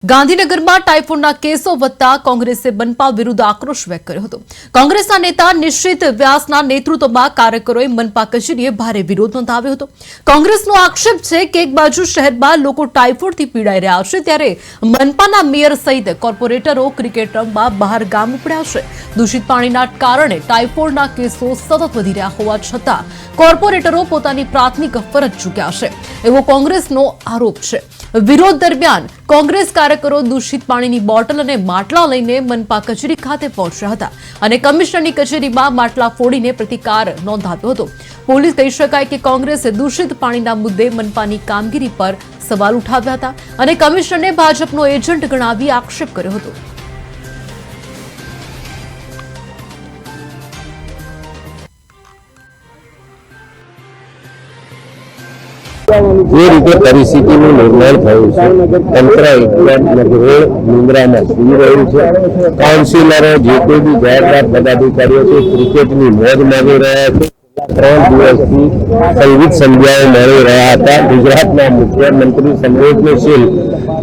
ગાંધીનગરમાં ટાઇફોઇડના કેસો વધતા કોંગ્રેસે મનપા વિરુદ્ધ આક્રોશ વ્યક્ત કર્યો હતો। કોંગ્રેસના નેતા નિશ્ચિત વ્યાસના નેતૃત્વમાં કાર્યકરોએ મનપા કચેરીએ ભારે વિરોધ નોંધાવ્યો હતો। કોંગ્રેસનો આક્ષેપ છે કે એક બાજુ શહેરમાં લોકો ટાઇફોઇડથી પીડાઈ રહ્યા છે, ત્યારે મનપાના મેયર સહિત કોર્પોરેટરો ક્રિકેટ રમવા બહાર ગામ ઉપડ્યા છે। દૂષિત પાણીના કારણે ટાઇફોઇડના કેસો સતત વધી રહ્યા હોવા છતાં કોર્પોરેટરો પોતાની પ્રાથમિક ફરજ ચૂક્યા છે, એવો કોંગ્રેસનો આરોપ છે। વિરોધ દરમિયાન કોંગ્રેસ કાર્યકરો દૂષિત પાણીની બોટલ અને માટલા લઈને મનપા કચેરી ખાતે પહોંચ્યા હતા અને કમિશનરની કચેરીમાં માટલા ફોડીને પ્રતિકાર નોંધાવ્યો હતો। પોલીસ કહી શકાય કે કોંગ્રેસે દૂષિત પાણીના મુદ્દે મનપાની કામગીરી પર સવાલ ઉઠાવ્યા હતા અને કમિશનરને ભાજપનો એજન્ટ ગણાવી આક્ષેપ કર્યો હતો। જે રીતે પરિસ્થિતિનું નિર્માણ થયું છે, તંત્ર એકદમ નગરોળ નિંદ્રામાં સૂઈ રહ્યું છે। કાઉન્સિલરો જે કોઈ બી જવાબદાર પદાધિકારીઓ છે ક્રિકેટની મોજ માણી રહ્યા છે। 3 દિવસથી સંગીત સંધ્યાઓ મળી રહ્યા હતા। ગુજરાતના મુખ્યમંત્રી સંવેદનશીલ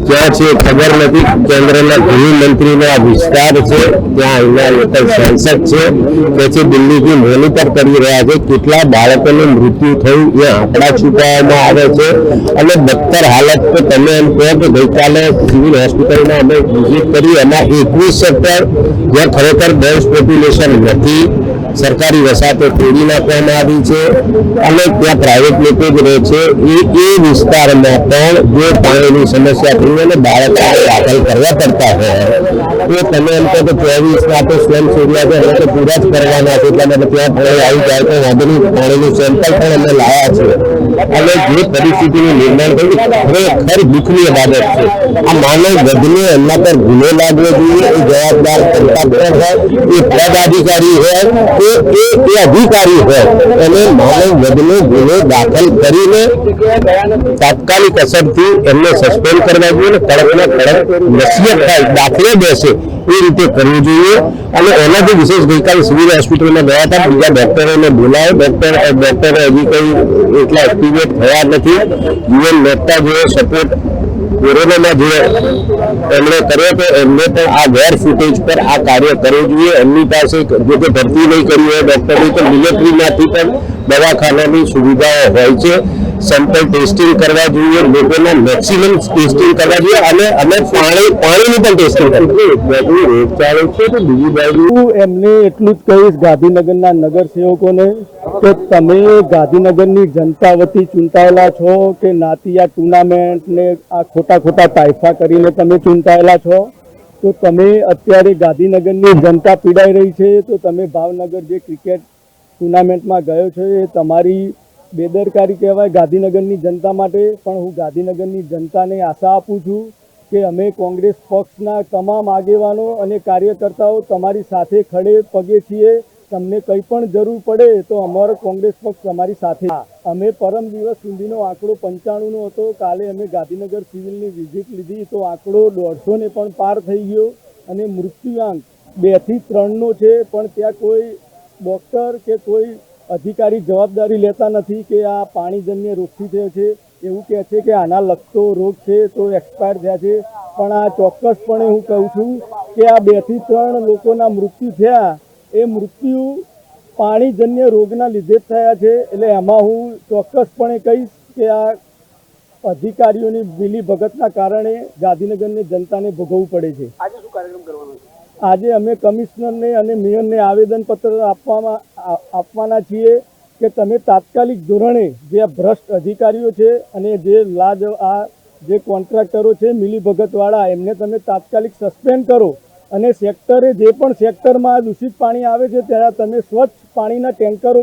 ક્યાં છે ખબર નથી। કેન્દ્રના ગૃહમંત્રીનો આ વિસ્તાર છે, ત્યાં અહીંના લોકલ સાંસદ છે કે દિલ્હીથી મોનિટર કરી રહ્યા છે કેટલા બાળકોનું મૃત્યુ થયું એ આંકડા છુપાવવામાં આવે છે અને બદતર હાલત તો તમે એમ કહો કે ગઈકાલે સિવિલ હોસ્પિટલમાં અમે વિઝિટ કરી, એમાં 21 સેક્ટર જ્યાં ખરેખર ડેન્સ પોપ્યુલેશન નથી, સરકારી વસાહતો તોડી નાખવામાં આવી છે અને ત્યાં પ્રાઇવેટ લોકો જ રહે છે, એ વિસ્તારમાં પણ જો પાણીની સમસ્યા થઈ અને બાળકોને દાખલ કરવા પડતા હોય તો તમે એમ કહો કે 24 તો સ્લમ્સ એરિયા છે, અમે તો પૂરા જ કરવાના છે, એટલા માટે ત્યાં પાણી આવી જાય તો વાંધોની પાણીનું સેમ્પલ પણ અમે લાયા છે અને જે પરિસ્થિતિનું નિર્માણ થયું ખરેખર દુઃખની બાબત છે। આ માનવ વધને એમના પર ગુનો લાગવો જોઈએ, એ જવાબદાર કોન્ટ્રાક્ટર હોય, એ પદાધિકારી હોય, એ અધિકારી હોય, એને માનવ વધનો ગુનો દાખલ કરીને તાત્કાલિક અસરથી એમને સસ્પેન્ડ કરવા જોઈએ, કડકમાં કડક નસીહત થાય, દાખલે બેસે એ રીતે કરવું જોઈએ। અને એનાથી વિશેષ ગઈકાલે સિવિલ હોસ્પિટલમાં ગયા હતા, બીજા ડોક્ટરોને બોલાવે, ડોક્ટરો હજી કંઈ એટલા એક્ટિવેટ થયા નથી। જીવન મહેતા જેવો સપોર્ટ કોરોનામાં જે એમણે કર્યો તો એમને પણ આ વેર ફૂટેજ પર આ કાર્ય કરવું જોઈએ। એમની પાસે જો કે ભરતી નહીં કરી હોય ડોક્ટરની તો મિલિટરીમાંથી પણ દવાખાનાની સુવિધાઓ હોય છે, સેમ્પલ ટેસ્ટિંગ કરવા જોઈએ, લોકોના મેક્સિમમ ટેસ્ટિંગ કરવા જોઈએ અને પાણીનું પણ ટેસ્ટિંગ કરવું રોગચાળો છે। તો બીજી બાજુ એમને એટલું જ કહીશ ગાંધીનગરના નગરસેવકોને કે તમે ગાંધીનગરની જનતા વતી ચૂંટાયેલા છો કે નાતિયા ટુર્નામેન્ટ ને આ ખોટા તાઇફા કરીને તમે ચૂંટાયેલા છો, તો તમે અત્યારે ગાંધીનગરની જનતા પીડાઈ રહી છે, તો તમે ભાવનગર જે ક્રિકેટ ટુર્નામેન્ટમાં ગયો છે એ તમારી બેદરકારી કહેવાય ગાંધીનગરની જનતા માટે। પણ હું ગાંધીનગરની જનતાને આશા આપું છું કે અમે કોંગ્રેસ પક્ષના તમામ આગેવાનો અને કાર્યકર્તાઓ તમારી સાથે ખડે પગે છીએ। તમને કંઈ પણ જરૂર પડે તો અમારો કોંગ્રેસ પક્ષ તમારી સાથે। અમે પરમ દિવસ સુધીનો આંકડો 95નો હતો, કાલે અમે ગાંધીનગર સિવિલની વિઝિટ લીધી તો આંકડો 150 ને પણ પાર થઈ ગયો અને મૃત્યુઆંક 2 થી 3નો છે, પણ ત્યાં કોઈ ડૉક્ટર કે કોઈ અધિકારી જવાબદારી લેતા નથી કે આ પાણીજન્ય રોગથી થયો છે, એવું કહે છે કે આના લગતો રોગ છે તો એક્સપાયર થયા છે, પણ આ ચોક્કસપણે હું કહું છું કે આ 2 થી 3 લોકોના મૃત્યુ થયા એ મૃત્યુ પાણીજન્ય રોગના લીધે જ થયા છે। એટલે એમાં હું ચોક્કસપણે કહીશ કે આ અધિકારીઓની મિલીભગતના કારણે ગાંધીનગરની જનતાને ભોગવવું પડે છે। આજે શું કાર્યક્રમ કરવાનો છે? આજે અમે કમિશનરને અને મેયરને આવેદનપત્ર આપવાના છીએ કે તમે તાત્કાલિક ધોરણે જે ભ્રષ્ટ અધિકારીઓ છે અને જે કોન્ટ્રાક્ટરો છે મિલીભગતવાળા એમને તમે તાત્કાલિક સસ્પેન્ડ કરો અને જે પણ સેક્ટરમાં દૂષિત પાણી આવે છે ત્યાં તમે સ્વચ્છ પાણીના ટેન્કરો